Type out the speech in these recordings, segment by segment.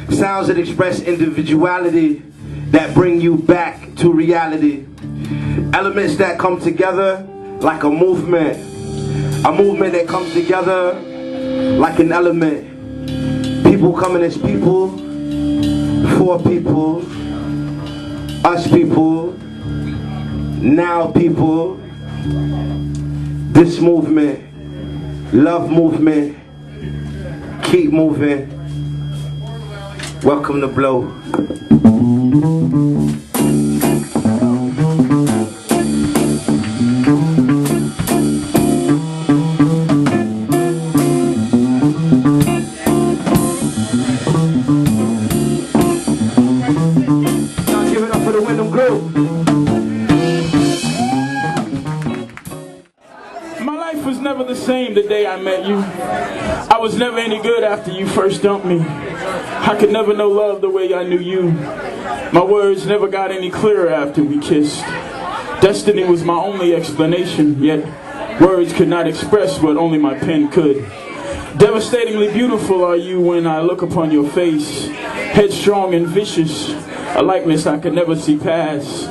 Sounds that express individuality, that bring you back to reality. Elements that come together like a movement that comes together like an element. People coming as people, for people, us people, now people. This movement, love movement, keep moving. Welcome to Blow. The same the day I met you. I was never any good after you first dumped me. I could never know love the way I knew you. My words never got any clearer after we kissed. Destiny was my only explanation, yet words could not express what only my pen could. Devastatingly beautiful are you when I look upon your face. Headstrong and vicious, a likeness I could never see past.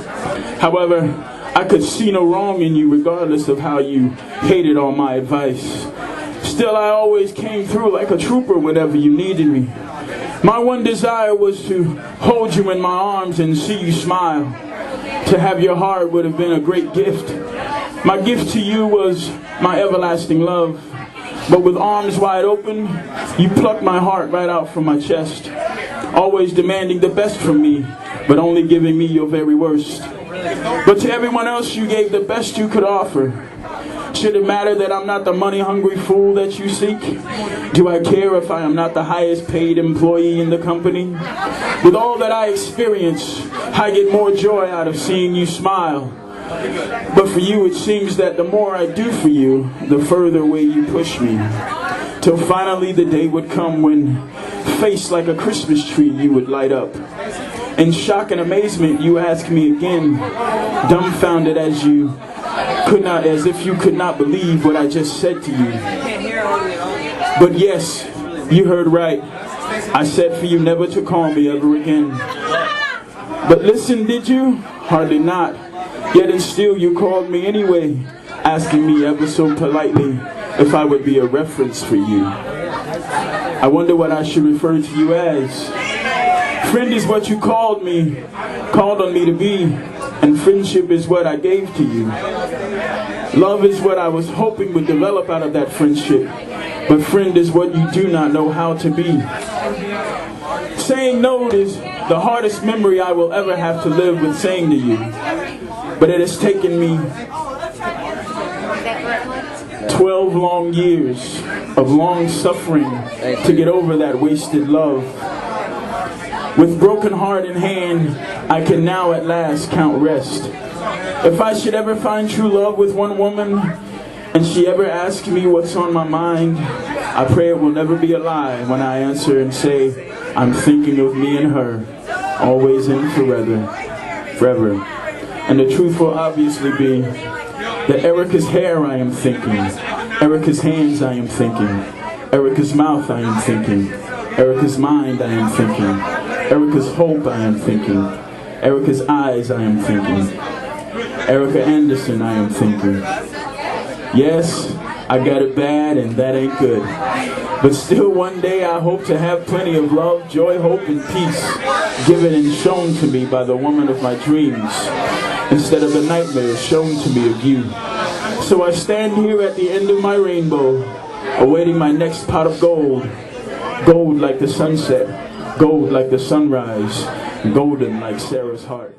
However, I could see no wrong in you regardless of how you hated all my advice. Still, I always came through like a trooper whenever you needed me. My one desire was to hold you in my arms and see you smile. To have your heart would have been a great gift. My gift to you was my everlasting love. But with arms wide open, you plucked my heart right out from my chest. Always demanding the best from me, but only giving me your very worst. But to everyone else you gave the best you could offer. Should it matter that I'm not the money-hungry fool that you seek? Do I care if I am not the highest paid employee in the company? With all that I experience, I get more joy out of seeing you smile. But for you, it seems that the more I do for you, the further away you push me. Till finally the day would come when, faced like a Christmas tree, you would light up. In shock and amazement, you ask me again, dumbfounded as if you could not believe what I just said to you. But yes, you heard right. I said for you never to call me ever again. But listen, did you? Hardly not. Yet and still you called me anyway, asking me ever so politely if I would be a reference for you. I wonder what I should refer to you as. Friend is what you called on me to be, and friendship is what I gave to you. Love is what I was hoping would develop out of that friendship, but friend is what you do not know how to be. Saying no is the hardest memory I will ever have to live with saying to you, but it has taken me 12 long years of long suffering to get over that wasted love. With broken heart in hand, I can now at last count rest. If I should ever find true love with one woman, and she ever asks me what's on my mind, I pray it will never be a lie when I answer and say, I'm thinking of me and her, always and forever. And the truth will obviously be that Erica's hair I am thinking, Erica's hands I am thinking, Erica's mouth I am thinking, Erica's mind I am thinking, Erica's hope I am thinking, Erica's eyes I am thinking, Erica Anderson I am thinking. Yes, I got it bad and that ain't good. But still one day I hope to have plenty of love, joy, hope, and peace given and shown to me by the woman of my dreams, instead of the nightmares shown to me of you. So I stand here at the end of my rainbow, awaiting my next pot of gold. Gold like the sunset, gold like the sunrise, golden like Sarah's heart.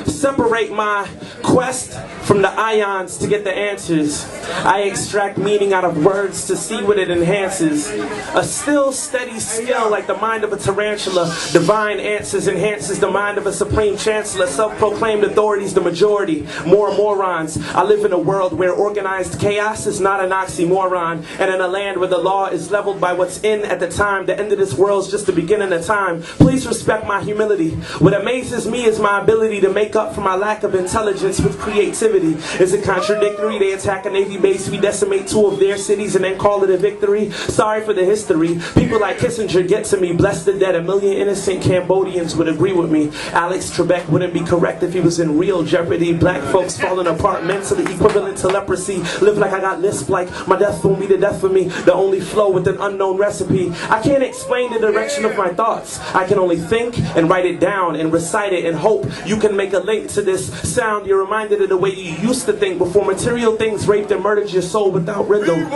Separate my quest from the ions to get the answers. I extract meaning out of words to see what it enhances. A still, steady skill like the mind of a tarantula. Divine answers enhances the mind of a supreme chancellor. Self-proclaimed authorities the majority. More morons. I live in a world where organized chaos is not an oxymoron. And in a land where the law is leveled by what's in at the time. The end of this world's just the beginning of time. Please respect my humility. What amazes me is my ability ability to make up for my lack of intelligence with creativity. Is it contradictory? They attack a Navy base, we decimate 2 of their cities and then call it a victory. Sorry for the history. People like Kissinger get to me. Bless the dead. 1 million innocent Cambodians would agree with me. Alex Trebek wouldn't be correct if he was in real jeopardy. Black folks falling apart mentally, equivalent to leprosy. Live like I got lisp, like my death won't be the death for me. The only flow with an unknown recipe. I can't explain the direction of my thoughts. I can only think and write it down and recite it and hope you can make a link to this sound. You're reminded of the way you used to think before material things raped and murdered your soul without rhythm.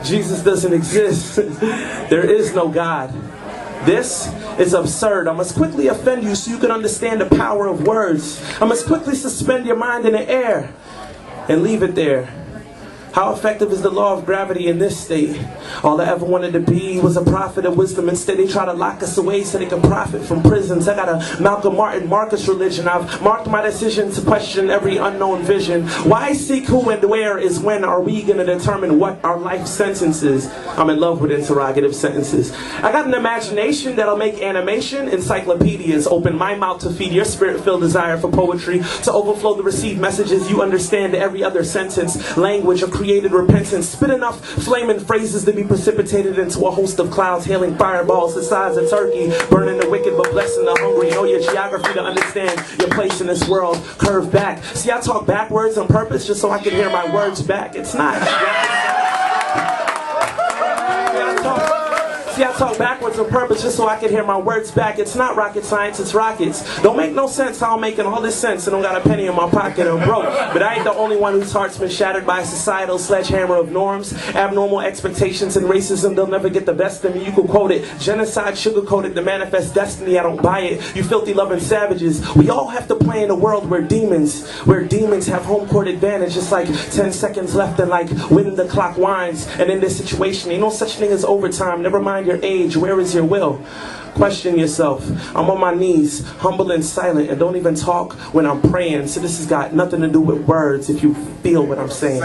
Jesus doesn't exist. There is no God. This is absurd. I must quickly offend you so you can understand the power of words. I must quickly suspend your mind in the air and leave it there. How effective is the law of gravity in this state? All I ever wanted to be was a prophet of wisdom. Instead, they try to lock us away so they can profit from prisons. I got a Malcolm Martin Marcus religion. I've marked my decision to question every unknown vision. Why seek who and where is when are we going to determine what our life sentence is? I'm in love with interrogative sentences. I got an imagination that'll make animation encyclopedias. Open my mouth to feed your spirit-filled desire for poetry, to overflow the received messages you understand every other sentence. Language of created repentance. Spit enough flaming phrases to be precipitated into a host of clouds, hailing fireballs the size of turkey, burning the wicked but blessing the hungry. Know your geography to understand your place in this world. Curve back. See, I talk backwards on purpose just so I can hear my words back. It's not. See, I talk backwards on purpose just so I can hear my words back. It's not rocket science, it's rockets. Don't make no sense how I'm making all this sense and don't got a penny in my pocket, I'm broke. But I ain't the only one whose heart's been shattered by a societal sledgehammer of norms, abnormal expectations and racism. They'll never get the best of me. You can quote it. Genocide sugar-coated to manifest destiny. I don't buy it. You filthy loving savages. We all have to play in a world where demons have home court advantage. Just like 10 seconds left and like when the clock winds. And in this situation, ain't no such thing as overtime. Never mind your age, where is your will? Question yourself. I'm on my knees, humble and silent, and don't even talk when I'm praying. So this has got nothing to do with words if you feel what I'm saying.